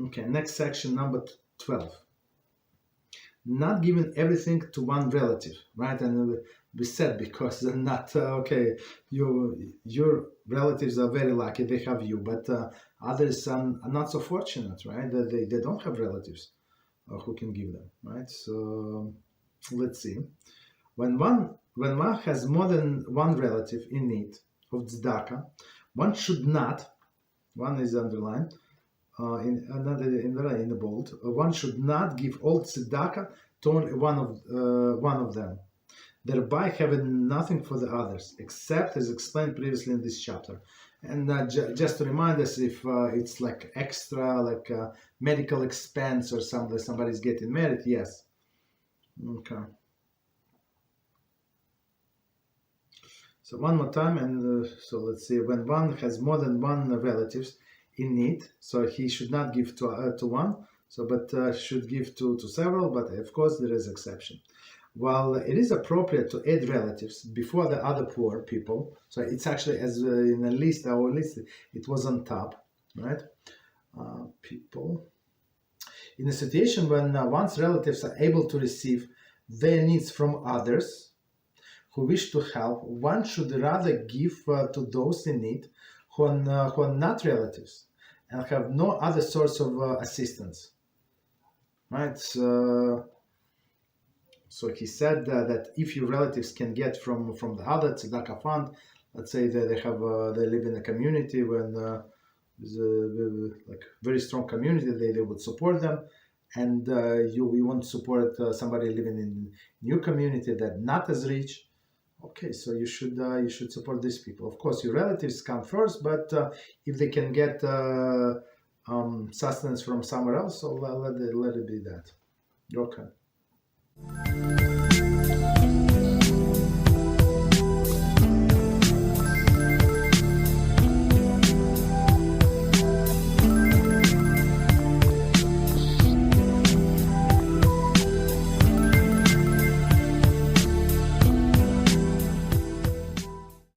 Okay, next section, number 12. Not giving everything to one relative, right? And we said because they're not okay. Your relatives are very lucky; they have you, but others are not so fortunate, right? They don't have relatives who can give them, right? So let's see. When one has more than one relative in need of tzedakah, one should not. One is underlined. In the bold, one should not give all tzedakah to only one of them, thereby having nothing for the others, except as explained previously in this chapter. And just to remind us, if it's like extra, like medical expense or something, somebody's getting married, yes. Okay. So one more time, and so let's see. When one has more than one relatives in need, so he should not give to one, so but should give to several, but of course there is exception. While it is appropriate to add relatives before the other poor people, so it's actually as in a list, our list, it was on top, right? People. In a situation when one's relatives are able to receive their needs from others who wish to help, one should rather give to those in need who are not relatives and have no other source of assistance, right? So he said that if your relatives can get from the other tzedakah fund, let's say that they live in a community when there's a like very strong community, they would support them, and you want to support somebody living in new community that not as rich. Okay, so you should support these people. Of course, your relatives come first, but if they can get sustenance from somewhere else, so let it be that. Okay.